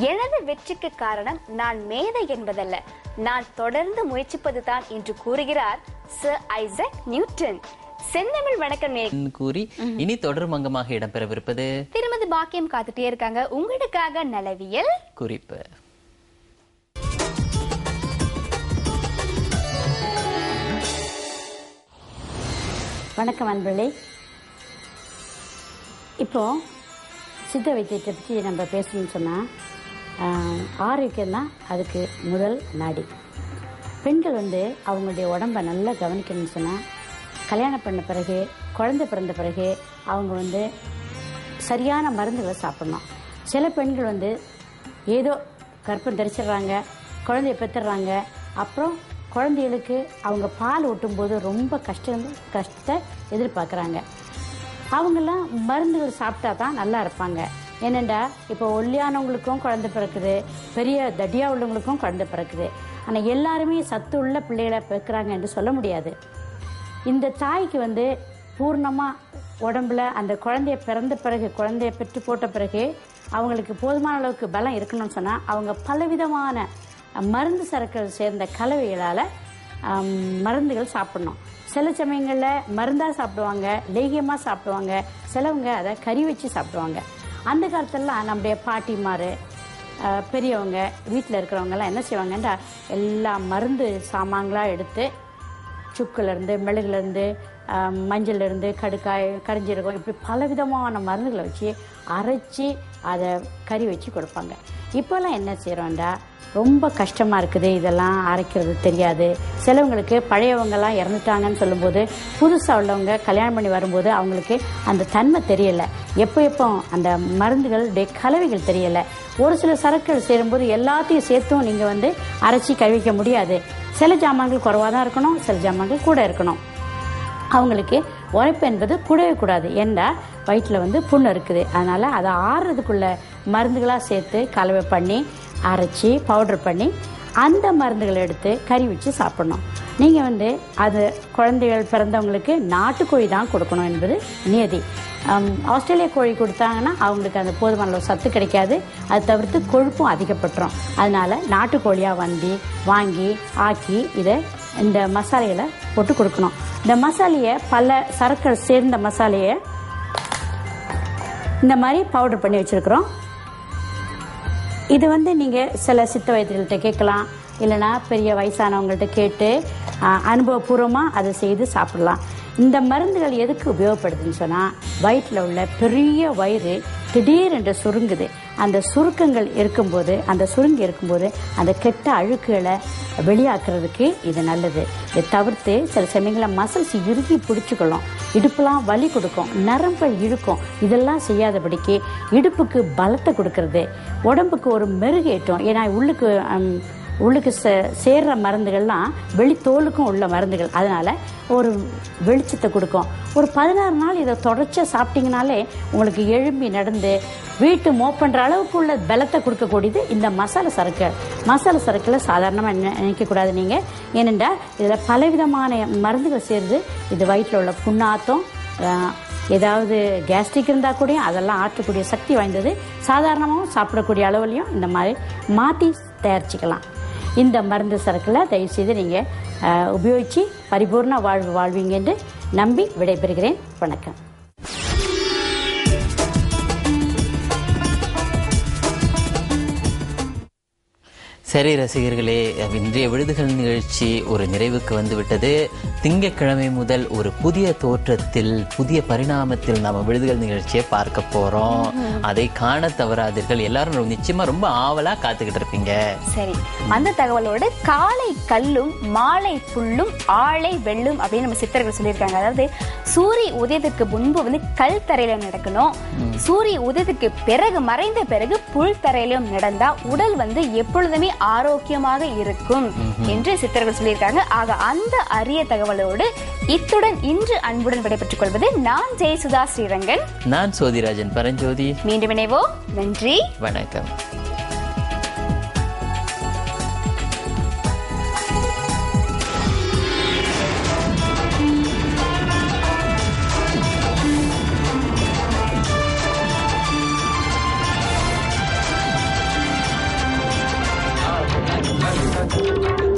எனது வெற்றிக்கு காரணம் நான் மேதை என்பதல்ல, நான் தொடர்ந்து முயற்சிப்பதுதான் என்று கூறுகிறார் சர் ஐசக் நியூட்டன். செந்தமிழ் வணக்கம் கூறி இனி தொடரும் அங்கமாக இடம்பெறவிருப்பது திருமதி பாக்கியம் காத்துட்டே இருக்காங்க உங்களுக்காக நலவியல் குறிப்பு. வணக்கம் அன்பர்களே. இப்போ சித்த வைத்தியத்தை பற்றி நம்ம பேசணும்னு சொன்னால் ஆரோக்கியம் தான் அதுக்கு முதல் நாடி. பெண்கள் அவங்களுடைய உடம்பை நல்லா கவனிக்கணும்னு சொன்னால் கல்யாணம் பண்ண பிறகு குழந்தை பிறந்த பிறகு அவங்க சரியான மருந்துகளை சாப்பிடணும். சில பெண்கள் ஏதோ கர்ப்பம் தரிச்சிடுறாங்க, குழந்தைய பெற்றுடுறாங்க, அப்புறம் குழந்தைகளுக்கு அவங்க பால் ஊட்டும்போது ரொம்ப கஷ்டத்தை எதிர்பார்க்குறாங்க. அவங்கெல்லாம் மருந்துகள் சாப்பிட்டா தான் நல்லா இருப்பாங்க. ஏனெண்டா இப்போ ஒல்லியானவங்களுக்கும் குழந்தை பிறக்குது, பெரிய தடியா உள்ளவங்களுக்கும் குழந்தை பிறக்குது. ஆனால் எல்லாருமே சத்து உள்ள பிள்ளைகளை பிறக்கிறாங்க என்று சொல்ல முடியாது. இந்த தாய்க்கு பூர்ணமாக உடம்புல அந்த குழந்தைய பிறந்த பிறகு, குழந்தைய பெற்று போட்ட பிறகு அவங்களுக்கு போதுமான அளவுக்கு பலம் இருக்கணும்னு சொன்னால் அவங்க பலவிதமான மருந்து சரக்குகள் சேர்ந்த கலவைகளால் மருந்துகள் சாப்பிடணும். சில சமயங்களில் மருந்தாக சாப்பிடுவாங்க, லேகியமாக சாப்பிடுவாங்க, சிலவங்க அதை கறி வச்சு சாப்பிடுவாங்க. அந்த காலத்திலலாம் நம்முடைய பாட்டிமார் பெரியவங்க வீட்டில் இருக்கிறவங்கெல்லாம் என்ன செய்வாங்கன்னா எல்லா மருந்து சாமான்களாக எடுத்து சுக்குலேருந்து மிளகுலேருந்து மஞ்சள்லேருந்து கடுக்காய் கரிஞ்சீரகம் இப்படி பலவிதமான மருந்துகளை வச்சு அரைச்சி அதை கறி வச்சு கொடுப்பாங்க. இப்போல்லாம் என்ன செய்கிறோம்டா ரொம்ப கஷ்டமாக இருக்குது, இதெல்லாம் அரைக்கிறது தெரியாது. சிலவங்களுக்கு பழையவங்கெல்லாம் இறந்துட்டாங்கன்னு சொல்லும்போது புதுசாக உள்ளவங்க கல்யாணம் பண்ணி வரும்போது அவங்களுக்கு அந்த தன்மை தெரியலை, எப்போ அந்த மருந்துகளுடைய கலவைகள் தெரியலை. ஒரு சில சரக்குகள் சேரும்போது எல்லாத்தையும் சேர்த்தும் நீங்கள் அரைச்சி கழுவிக்க முடியாது. சில ஜாமான்கள் குறைவாக தான் இருக்கணும், சில ஜாமான்கள் கூட இருக்கணும். அவங்களுக்கு உரைப்பு என்பது கூடவே கூடாது. ஏன்னா வயிற்றில் புண்ணு இருக்குது, அதனால் அதை ஆறுறதுக்குள்ள மருந்துகளாக சேர்த்து கலவை பண்ணி அரைச்சி பவுடர் பண்ணி அந்த மருந்துகளை எடுத்து கறி வச்சு சாப்பிடணும். நீங்கள் அது குழந்தைகள் பிறந்தவங்களுக்கு நாட்டுக்கோழி தான் கொடுக்கணும் என்பது நியதி. ஆஸ்திரேலியா கோழி கொடுத்தாங்கன்னா அவங்களுக்கு அந்த போதுமான சத்து கிடைக்காது, அது தவிர்த்து கொழுப்பும் அதிகப்பட்டுரும். அதனால் நாட்டுக்கோழியாக வாங்கி ஆக்கி இதை இந்த மசாலைகளை போட்டு கொடுக்கணும். இந்த மசாலையை பல சரக்குகள் சேர்ந்த மசாலையை இந்த மாதிரி பவுடர் பண்ணி வச்சுருக்குறோம். இது நீங்கள் சில சித்த வைத்தியர்கள்ட்ட கேட்கலாம், இல்லைனா பெரிய வயசானவங்கள்ட்ட கேட்டு அனுபவபூர்வமாக அதை செய்து சாப்பிடலாம். இந்த மருந்துகள் எதுக்கு உபயோகப்படுதுன்னு சொன்னால் வயிற்றில் உள்ள பெரிய வயிறு திடீரென்று சுருங்குது. அந்த சுருக்கங்கள் இருக்கும்போது அந்த கெட்ட அழுக்குகளை வெளியாக்குறதுக்கு இது நல்லது. இதை தவிர்த்து சில சமயங்களில் மசில்ஸ் இறுகி பிடிச்சிக்கொள்ளும், இடுப்புலாம் வலி கொடுக்கும், நரம்புகள் இழுக்கும். இதெல்லாம் செய்யாதபடிக்கு இடுப்புக்கு பலத்தை கொடுக்கறது, உடம்புக்கு ஒரு மெருகேற்றம். ஏன்னா உள்ளுக்கு சேர்ற மருந்துகள்லாம் வெளித்தோலுக்கும் உள்ள மருந்துகள், அதனால் ஒரு வெளிச்சத்தை கொடுக்கும். ஒரு 16 நாள் இதை தொடர்ச்சியாக சாப்பிட்டீங்கனாலே உங்களுக்கு எழும்பி நடந்து வீட்டு மோப்பன்ற அளவுக்கு உள்ள பலத்தை கொடுக்கக்கூடியது இந்த மசாலா சரக்குகளை சாதாரணமாக நினைக்கக்கூடாது நீங்கள். ஏனென்றா இதில் பலவிதமான மருந்துகள் சேர்ந்து இது வயிற்றில் உள்ள புண்ணாத்தம், ஏதாவது கேஸ்ட்ரிக் இருந்தால் கூட அதெல்லாம் ஆற்றக்கூடிய சக்தி வாய்ந்தது. சாதாரணமாகவும் சாப்பிடக்கூடிய அளவுலையும் இந்த மாதிரி மாற்றி தயாரிச்சுக்கலாம். இந்த மருந்து சரக்குகளை தயவுசெய்து நீங்கள் உபயோகித்து பரிபூர்ண வாழ்வு வாழ்வீங்க என்று நம்பி விடைபெறுகிறேன். வணக்கம். சரி ரசிகர்களே, இன்றைய விடுதிகள் நிகழ்ச்சி ஒரு நிறைவுக்கு வந்துவிட்டது. திங்கட்கிழமை முதல் ஒரு புதிய தோற்றத்தில், புதிய பரிணாமத்தில் நாம விடுதிகள் நிகழ்ச்சியை பார்க்க போறோம். அதை காண தவறாதீர்கள். எல்லாரும் நிச்சயமா ரொம்ப ஆவலா காத்துக்கிட்டு இருப்பீங்க. சரி, அந்த தகவலோடு காலை கல்லும் மாலை புல்லும் ஆளை வெல்லும் அப்படின்னு நம்ம சித்தர்கள் சொல்லியிருக்காங்க. அதாவது சூரிய உதயத்துக்கு முன்பு கல் தரையில நடக்கணும், சூரிய உதயத்துக்கு பிறகு மறைந்த பிறகு புல் தரையிலும் நடந்தா உடல் எப்பொழுதுமே ஆரோக்கியமாக இருக்கும் என்று சித்தர்கள் சொல்லியிருக்காங்க. ஆக அந்த அரிய தகவல் தகவலோடு இத்துடன் இன்று அன்புடன் விடைபெற்றுக் கொள்வது நான் ஜெயசுதா ஸ்ரீரங்கன். நான் சோதிராஜன் பரஞ்சோதி. மீண்டும் இணைவோம். நன்றி, வணக்கம். Thank you.